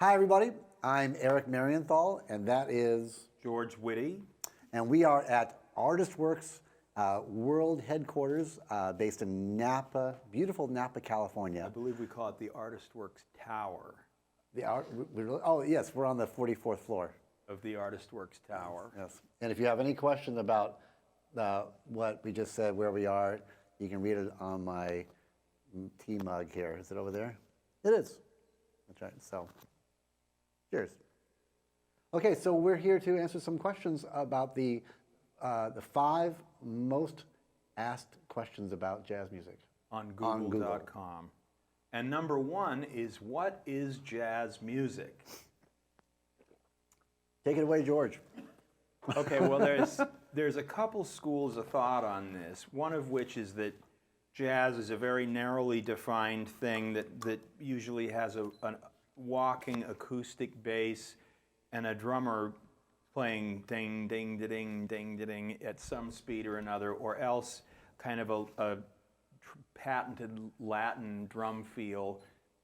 Hi, everybody. I'm Eric Marienthal, and that is George Whitty. And we are at ArtistWorks World Headquarters based in Napa, beautiful Napa, California. I believe we call it the ArtistWorks Tower. Oh, yes, we're on the 44th floor. Of the ArtistWorks Tower. Yes. And if you have any questions about what we just said, where we are, you can read it on my tea mug here. Is it over there? It is. That's right. So, cheers. Okay, so we're here to answer some questions about the 5 most asked questions about jazz music. On Google.com. And number 1 is, what is jazz music? Take it away, George. Okay, well, there's a couple schools of thought on this, one of which is that jazz is a very narrowly defined thing that usually has a walking acoustic bass and a drummer playing ding, ding, da ding, ding, da ding at some speed or another, or else kind of a patented Latin drum feel.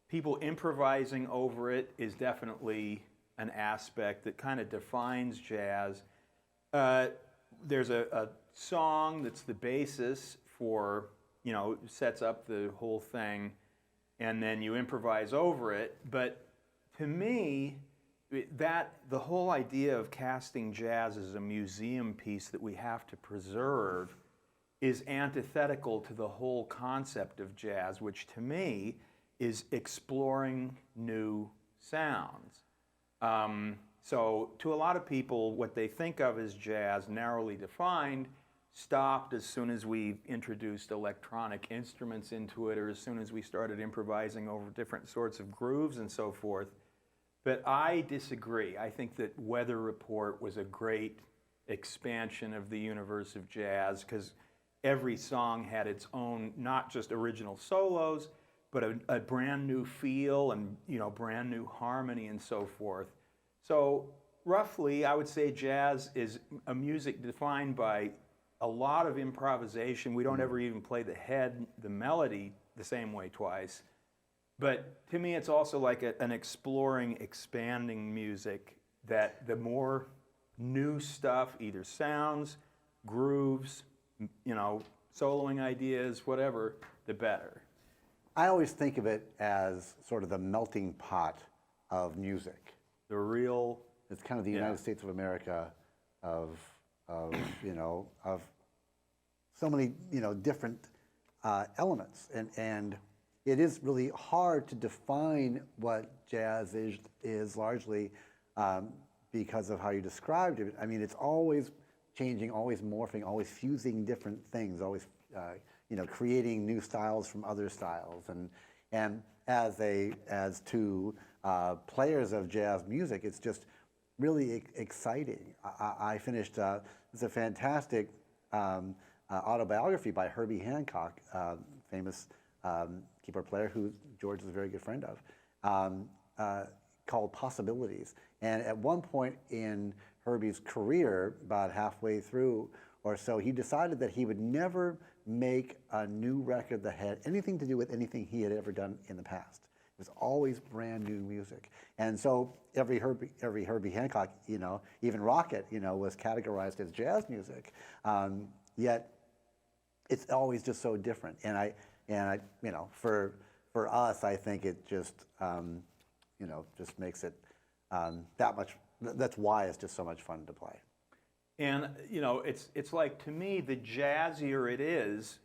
People improvising over it is definitely an aspect that kind of defines jazz. There's a song that's the basis for, sets up the whole thing, and then you improvise over it. But to me, the whole idea of casting jazz as a museum piece that we have to preserve is antithetical to the whole concept of jazz, which to me is exploring new sounds. So to a lot of people, what they think of as jazz, narrowly defined, stopped as soon as we introduced electronic instruments into it, or as soon as we started improvising over different sorts of grooves and so forth. But I disagree. I think that Weather Report was a great expansion of the universe of jazz, because every song had its own, not just original solos, but a brand new feel and brand new harmony and so forth. So roughly, I would say jazz is a music defined by a lot of improvisation. We don't ever even play the melody the same way twice. But to me, it's also like an exploring, expanding music, that the more new stuff, either sounds, grooves, soloing ideas, whatever, the better. I always think of it as sort of the melting pot of music. It's kind of the United States of America of so many different elements, and it is really hard to define what jazz is largely because of how you described it. I mean, it's always changing, always morphing, always fusing different things, always creating new styles from other styles, and as two players of jazz music, it's just really exciting. I finished it's a fantastic autobiography by Herbie Hancock, famous keyboard player who George is a very good friend of, called Possibilities. And at one point in Herbie's career, about halfway through or so, he decided that he would never make a new record that had anything to do with anything he had ever done in the past. It was always brand new music. And so every Herbie Hancock, even Rocket, was categorized as jazz music. Yet it's always just so different. And I for us, I think it just just makes it that much. That's why it's just so much fun to play. And it's like, to me, the jazzier it is,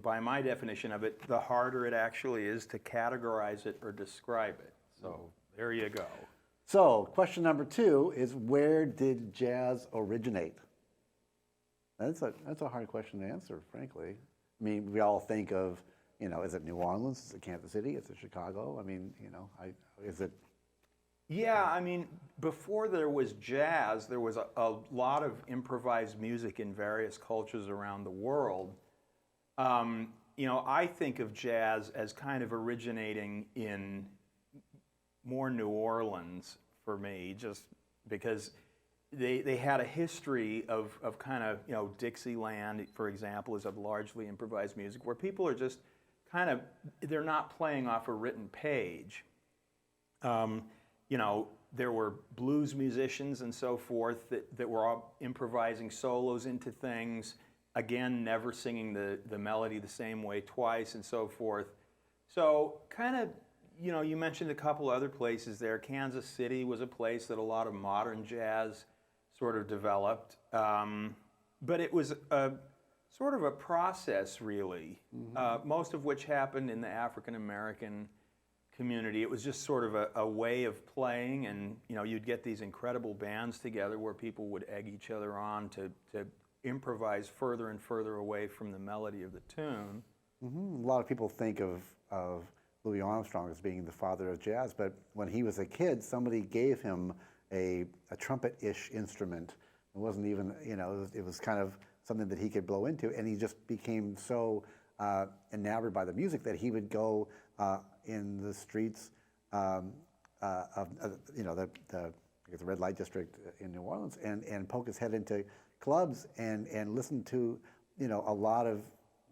by my definition of it, the harder it actually is to categorize it or describe it. So there you go. So question number 2 is, where did jazz originate? That's a hard question to answer, frankly. I mean, we all think of, is it New Orleans? Is it Kansas City? Is it Chicago? I mean, is it? Yeah, I mean, before there was jazz, there was a lot of improvised music in various cultures around the world. I think of jazz as kind of originating in more New Orleans for me, just because they had a history of kind of, Dixieland, for example, is a largely improvised music where people are just kind of, they're not playing off a written page. You know, there were blues musicians and so forth that were all improvising solos into things, again, never singing the melody the same way twice and so forth. So kind of, you know, you mentioned a couple other places there. Kansas City was a place that a lot of modern jazz sort of developed. But it was a sort of a process, really, most of which happened in the African American community. It was just sort of a way of playing, and you know, you'd get these incredible bands together where people would egg each other on to improvise further and further away from the melody of the tune. A lot of people think of Louis Armstrong as being the father of jazz, but when he was a kid, somebody gave him a trumpet-ish instrument. It wasn't even, you know, it was kind of something that he could blow into, and he just became so enamored by the music that he would go in the streets of you know, the red light district in New Orleans and poke his head into clubs and listen to, you know, a lot of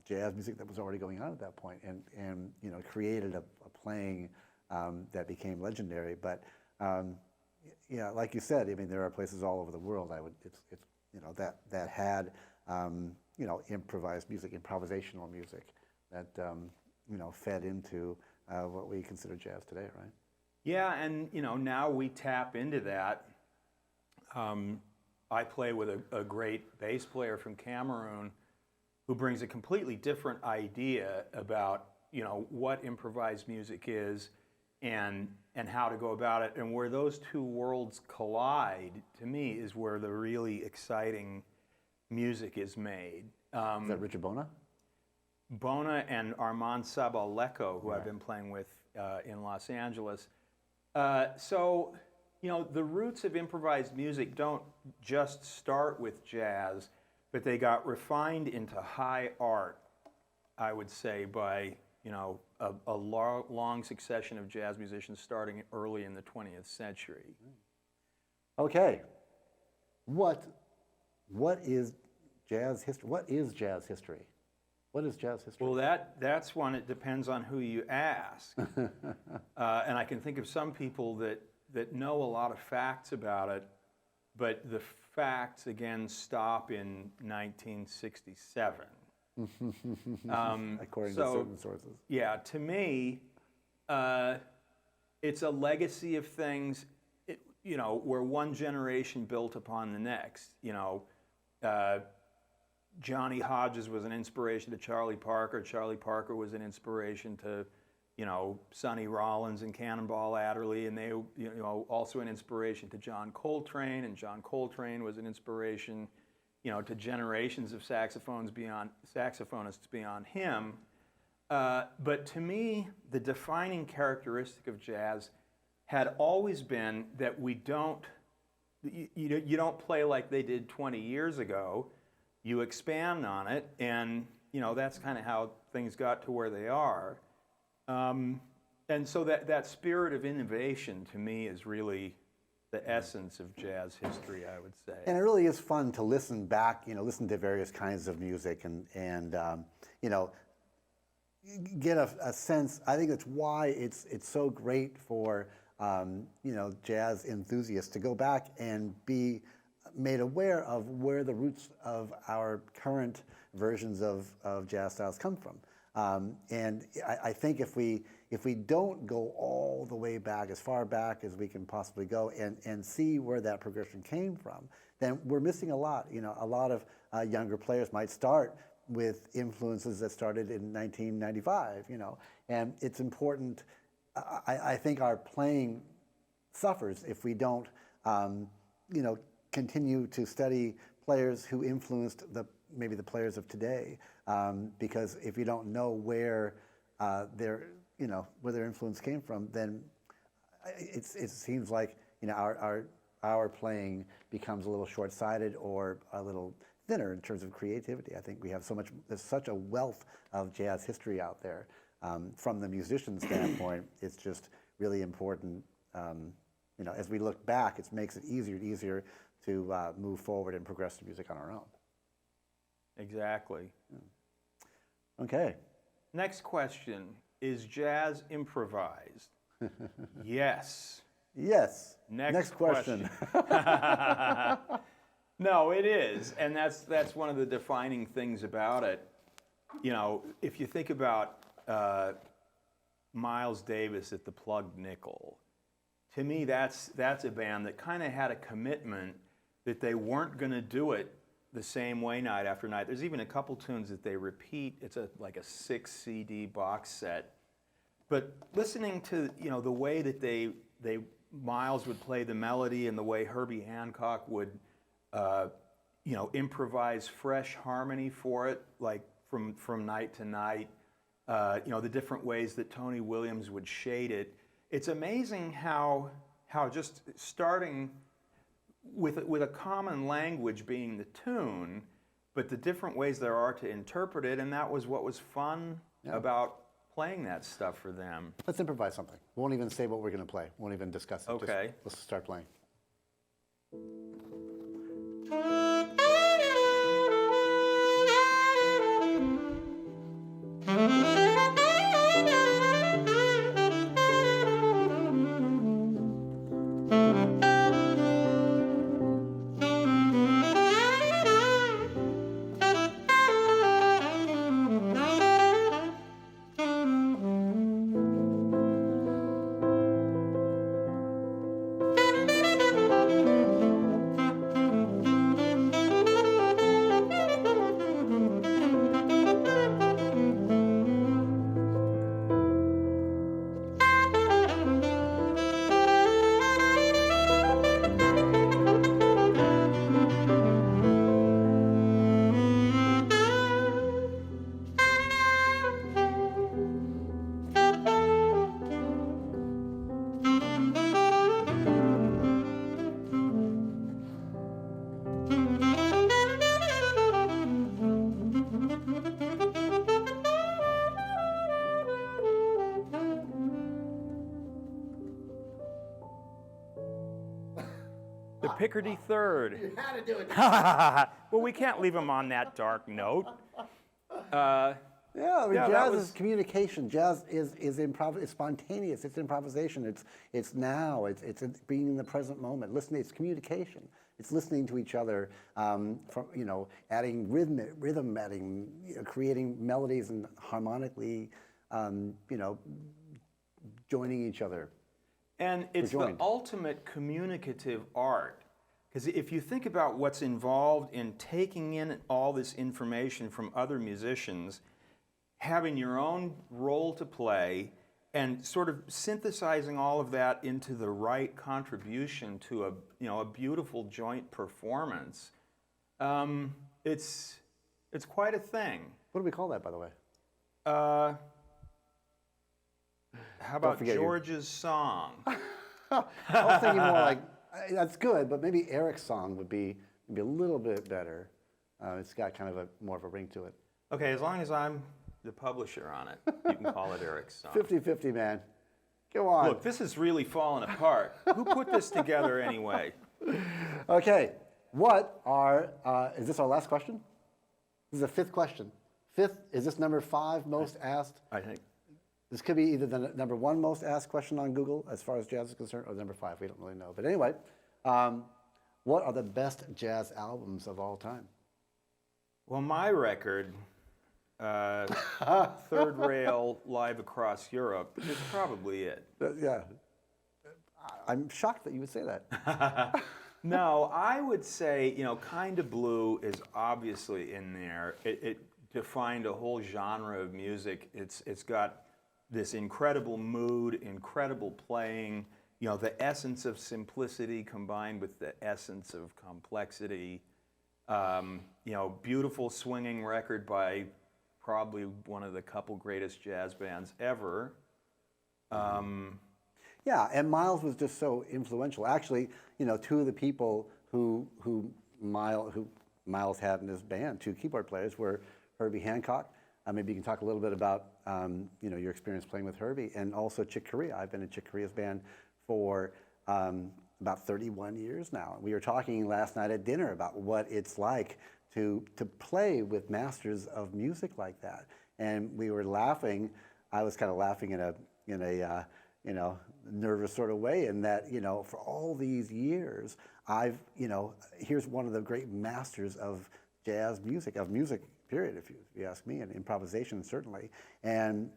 jazz music that was already going on at that point, and you know, created a playing that became legendary. But yeah, like you said, I mean, there are places all over the world. It's you know, that had you know, improvised music, improvisational music that you know, fed into what we consider jazz today, right? Yeah, and you know, now we tap into that. I play with a great bass player from Cameroon who brings a completely different idea about, you know, what improvised music is and how to go about it. And where those two worlds collide, to me, is where the really exciting music is made. Is that Richard Bona? Bona and Armand Sabaleko, who I've been playing with in Los Angeles. So, you know, the roots of improvised music don't just start with jazz, but they got refined into high art, I would say, by, you know, a long succession of jazz musicians starting early in the 20th century. Okay. What is jazz history? What is jazz history? What is jazz history? Well, that's one, it depends on who you ask. And I can think of some people that know a lot of facts about it, but the facts, again, stop in 1967. According to certain sources. Yeah, to me, it's a legacy of things, you know, where one generation built upon the next. You know, Johnny Hodges was an inspiration to Charlie Parker. Charlie Parker was an inspiration to, you know, Sonny Rollins and Cannonball Adderley, and they, you know, also an inspiration to John Coltrane, and John Coltrane was an inspiration, you know, to generations of saxophonists beyond him. But to me, the defining characteristic of jazz had always been that we don't, you don't play like they did 20 years ago. You expand on it, and you know, that's kind of how things got to where they are. And so that spirit of innovation, to me, is really the essence of jazz history, I would say. And it really is fun to listen back, you know, listen to various kinds of music and you know, get a sense. I think that's why it's so great for you know, jazz enthusiasts to go back and be made aware of where the roots of our current versions of jazz styles come from. And I think if we don't go all the way back, as far back as we can possibly go, and see where that progression came from, then we're missing a lot. You know, a lot of younger players might start with influences that started in 1995. You know, and it's important. I think our playing suffers if we don't, you know, continue to study players who influenced maybe the players of today, because if you don't know where their influence came from, then it seems like, you know, our playing becomes a little short-sighted or a little thinner in terms of creativity. I think we have there's such a wealth of jazz history out there. From the musician standpoint, it's just really important. You know, as we look back, it makes it easier and easier to move forward and progress the music on our own. Exactly. Yeah. Okay. Next question, is jazz improvised? Yes. Yes. Next question. No, it is, and that's one of the defining things about it. You know, if you think about Miles Davis at the Plugged Nickel, to me that's a band that kind of had a commitment that they weren't going to do it the same way night after night. There's even a couple tunes that they repeat. It's like a 6 CD box set. But listening to, you know, the way that Miles would play the melody and the way Herbie Hancock would, you know, improvise fresh harmony for it, like from night to night, you know, the different ways that Tony Williams would shade it. It's amazing how just starting with a common language being the tune, but the different ways there are to interpret it, and that was what was fun about playing that stuff for them. Let's improvise something. We won't even say what we're going to play. Won't even discuss it. Okay. Just, let's start playing. The Picardy Third. You had to do it. Well, we can't leave him on that dark note. Yeah, I mean, Yeah, that jazz was- is communication. Jazz is it's spontaneous. It's improvisation. It's now. It's being in the present moment. Listening. It's communication. It's listening to each other. From adding rhythm, adding, creating melodies and harmonically, joining each other. And it's the joined. ultimate communicative art. Because if you think about what's involved in taking in all this information from other musicians, having your own role to play, and sort of synthesizing all of that into the right contribution to a beautiful joint performance, it's quite a thing. What do we call that, by the way? How about forget George's song? I was thinking more like, that's good, but maybe Eric's song would be a little bit better. It's got kind of more of a ring to it. Okay, as long as I'm the publisher on it, you can call it Eric's song. 50-50, man. Go on. Look, this is really falling apart. Who put this together anyway? Okay, is this our last question? This is the fifth question. Is this number 5 most asked? I think. This could be either the number 1 most asked question on Google as far as jazz is concerned, or number 5. We don't really know. But anyway, what are the best jazz albums of all time? Well, my record, Third Rail Live Across Europe, is probably it. Yeah. I'm shocked that you would say that. No, I would say, Kinda Blue is obviously in there. It defined a whole genre of music. It's got this incredible mood, incredible playing, the essence of simplicity combined with the essence of complexity. Beautiful swinging record by probably one of the couple greatest jazz bands ever. Yeah, and Miles was just so influential. Actually, 2 of the people who Miles had in his band, 2 keyboard players, were Herbie Hancock. Maybe you can talk a little bit about your experience playing with Herbie, and also Chick Corea. I've been in Chick Corea's band for about 31 years now. We were talking last night at dinner about what it's like to play with masters of music like that, and we were laughing. I was kind of laughing in nervous sort of way, in that, for all these years, I've, here's one of the great masters of jazz music, period, if you ask me, and improvisation certainly. And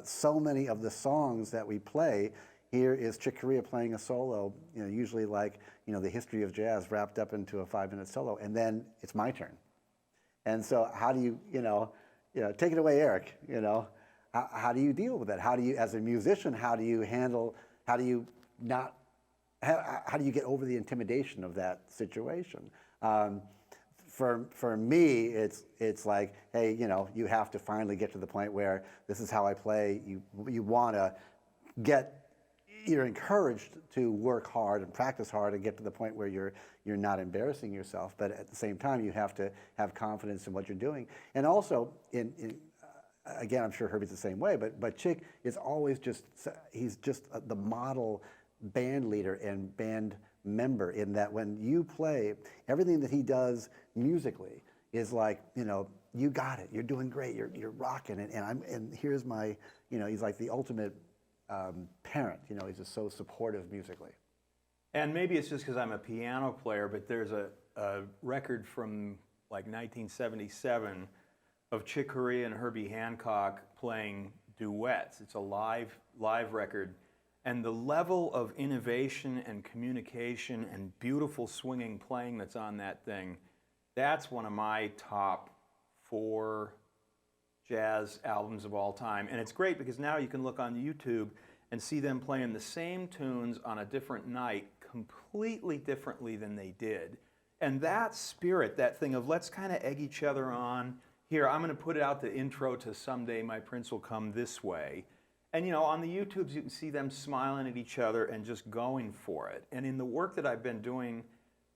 so many of the songs that we play, here is Chick Corea playing a solo, usually like, the history of jazz wrapped up into a 5-minute solo, and then it's my turn. And so how do you, take it away, Eric, how do you deal with that? How do you, as a musician, how do you get over the intimidation of that situation? For me, it's like, hey, you have to finally get to the point where this is how I play. You want to you're encouraged to work hard and practice hard and get to the point where you're not embarrassing yourself, but at the same time you have to have confidence in what you're doing. And also, again, I'm sure Herbie's the same way, but Chick is always he's just the model band leader and band member, in that when you play, everything that he does musically is like, you got it, you're doing great, you're rocking it, and here's my, he's like the ultimate parent, he's just so supportive musically. And maybe it's just because I'm a piano player, but there's a record from like 1977 of Chick Corea and Herbie Hancock playing duets. It's a live record. And the level of innovation and communication and beautiful swinging playing that's on that thing, that's one of my top 4 jazz albums of all time. And it's great because now you can look on YouTube and see them playing the same tunes on a different night completely differently than they did. And that spirit, that thing of let's kind of egg each other on. Here, I'm going to put out the intro to Someday My Prince Will Come This Way. And on the YouTubes, you can see them smiling at each other and just going for it. And in the work that I've been doing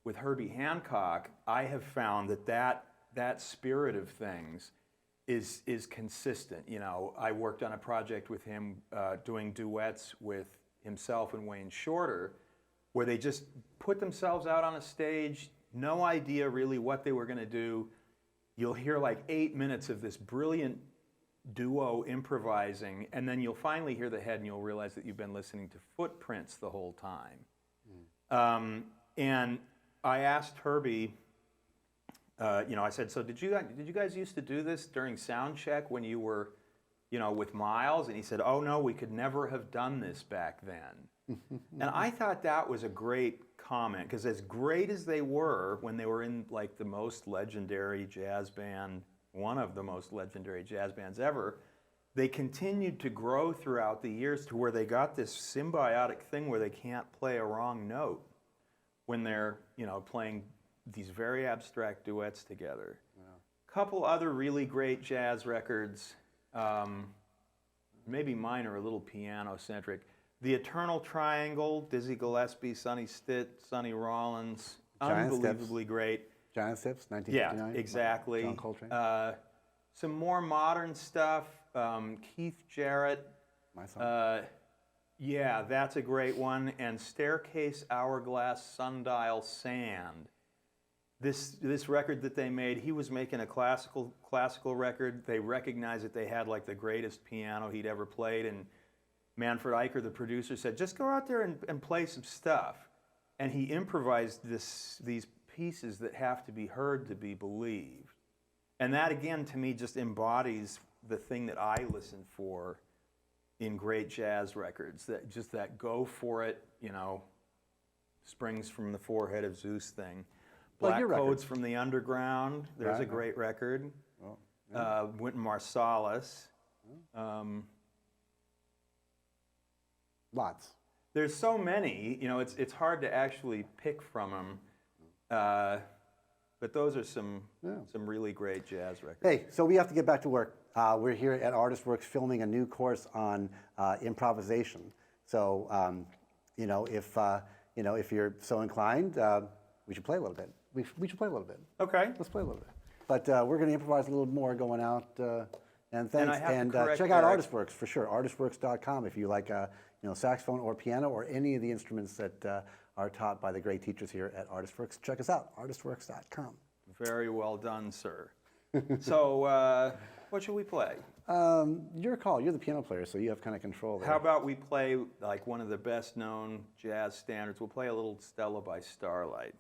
with Herbie Hancock, I have found that spirit of things is consistent. I worked on a project with him doing duets with himself and Wayne Shorter, where they just put themselves out on a stage, no idea really what they were going to do. You'll hear like 8 minutes of this brilliant duo improvising, and then you'll finally hear the head and you'll realize that you've been listening to footprints the whole time. And I asked Herbie, I said, so did you guys used to do this during sound check when you were, with Miles? And he said, oh no, we could never have done this back then. And I thought that was a great comment, because as great as they were when they were in like the most legendary jazz band, one of the most legendary jazz bands ever, they continued to grow throughout the years to where they got this symbiotic thing where they can't play a wrong note when they're, playing these very abstract duets together. A couple other really great jazz records, maybe mine are a little piano-centric. The Eternal Triangle, Dizzy Gillespie, Sonny Stitt, Sonny Rollins, unbelievably great. Giant Steps, 1959. Yeah, exactly. John Coltrane. Some more modern stuff, Keith Jarrett. My song. Yeah, that's a great one. And Staircase, Hourglass, Sundial, Sand. This record that they made, he was making a classical record. They recognized that they had like the greatest piano he'd ever played, and Manfred Eicher, the producer, said, just go out there and play some stuff. And he improvised these pieces that have to be heard to be believed. And that, again, to me, just embodies the thing that I listen for in great jazz records, that go for it, springs from the forehead of Zeus thing. Black Codes from the Underground, there's a great record. Oh, yeah. Wynton Marsalis. Lots. There's so many, it's hard to actually pick from them. But those are some really great jazz records. Hey, so we have to get back to work. We're here at ArtistWorks filming a new course on improvisation. So, if you're so inclined, we should play a little bit. We should play a little bit. Okay. Let's play a little bit. But we're going to improvise a little more going out. And thanks. And check out ArtistWorks for sure. ArtistWorks.com if you like saxophone or piano or any of the instruments that are taught by the great teachers here at ArtistWorks. Check us out, ArtistWorks.com. Very well done, sir. So What should we play? Your call. You're the piano player, so you have kind of control there. How about we play like one of the best known jazz standards? We'll play a little Stella by Starlight.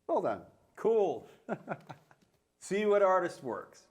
Well done. Cool. See you at ArtistWorks.